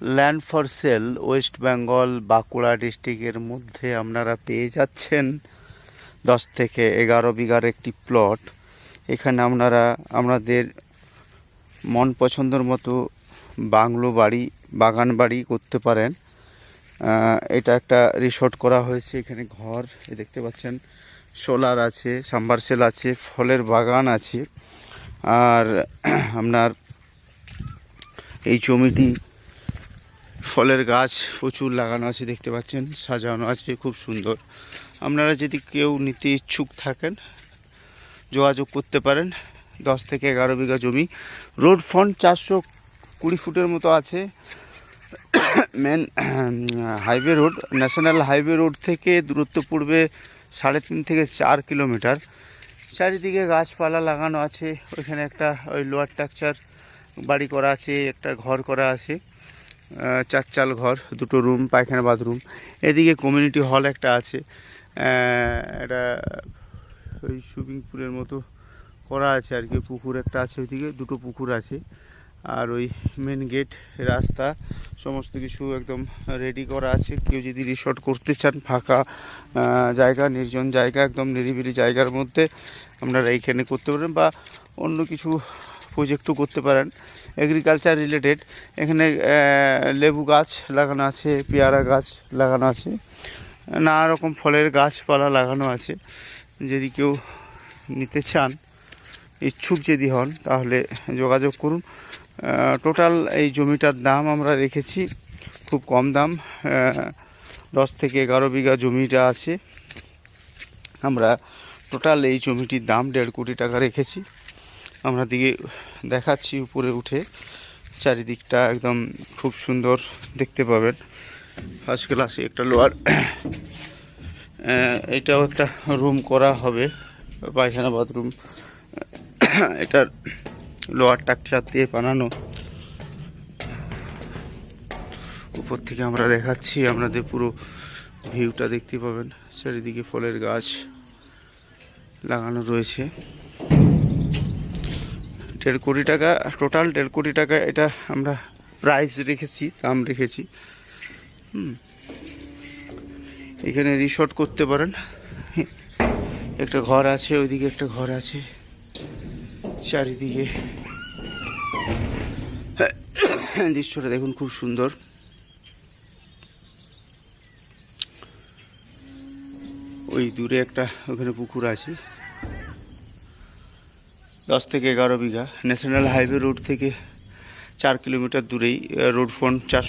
Land for sale West Bengal Bankura ডিস্ট্রিক্টের মধ্যে আপনারা পেয়ে যাচ্ছেন 10 থেকে 11 বিঘার একটি প্লট। এখানে আপনারা আপনাদের মন পছন্দের মতো বাংলো বাড়ি, বাগান বাড়ি করতে পারেন। এটা একটা রিসোর্ট করা হয়েছে। এখানে ঘর দেখতে পাচ্ছেন, সোলার আছে, সাবমার্সিবল আছে, ফলের বাগান আছে। আর আপনার এই জমিটি ফলের গাছ প্রচুর লাগানো আছে, দেখতে পাচ্ছেন, সাজানো আছে, খুব সুন্দর। আপনারা যদি কেউ নিতে ইচ্ছুক থাকেন যোগাযোগ করতে পারেন। 10 থেকে 11 বিঘা জমি, রোড ফ্রন্ট 420 ফুটের মতো আছে। Main highway road, national highway road থেকে দূরত্ব পড়বে 3.5 থেকে 4 কিলোমিটার। চারিদিকে গাছপালা লাগানো আছে। ওইখানে একটা ওই লোয়ার স্ট্রাকচার বাড়ি করা আছে, একটা ঘর করা আছে, 4 চাল ঘর, 2টো রুম, পায়খানা, বাথরুম। এদিকে কমিউনিটি হল একটা আছে, এটা ওই সুইমিং পুলের মতো করা আছে আর কি। পুকুর একটা আছে, ওইদিকে 2টো পুকুর আছে। আর ওই মেন গেট, রাস্তা, সমস্ত কিছু একদম রেডি করা আছে। কেউ যদি রিসর্ট করতে চান, ফাঁকা জায়গা, নির্জন জায়গা, একদম নিরিবিলি জায়গার মধ্যে আপনারা এইখানে করতে পারেন, বা অন্য কিছু প্রজেক্টও করতে পারেন এগ্রিকালচার রিলেটেড। এখানে লেবু গাছ লাগানো আছে, পেয়ারা গাছ লাগানো আছে, নানা রকম ফলের গাছপালা লাগানো আছে। যদি কেউ নিতে চান, ইচ্ছুক যদি হন, তাহলে যোগাযোগ করুন। টোটাল এই জমিটার দাম আমরা রেখেছি খুব কম দাম। 10 থেকে 11 বিঘা জমিটা আছে। আমরা টোটাল এই জমিটির দাম 1.5 কোটি টাকা রেখেছি। আমরা দিকে দেখাচ্ছি, উপরে উঠে চারিদিকটা একদম খুব সুন্দর দেখতে পাবেন। ফার্স্ট ক্লাসে একটা লোয়ার, এটাও একটা রুম করা হবে, পায়খানা, বাথরুম। এটার লোয়ার স্ট্রাকচার দিয়ে বানানো। উপর থেকে আমরা দেখাচ্ছি, আপনাদের পুরো ভিউটা দেখতে পাবেন। চারিদিকে ফলের গাছ লাগানো রয়েছে। 1.5 কোটি টাকা টোটাল, 1.5 কোটি টাকা এটা আমরা প্রাইস রেখেছি, দাম রেখেছি। এখানে রিসর্ট করতে পারেন। একটা ঘর আছে, ওইদিকে একটা ঘর আছে, চারিদিকে দৃশ্যটা দেখুন, খুব সুন্দর। ওই দূরে একটা ওখানে পুকুর আছে। 10 থেকে 11 বিঘা, ন্যাশনাল হাইওয়ে রোড থেকে 4 কিলোমিটার দূরেই, রোড ফ্রন্ট 4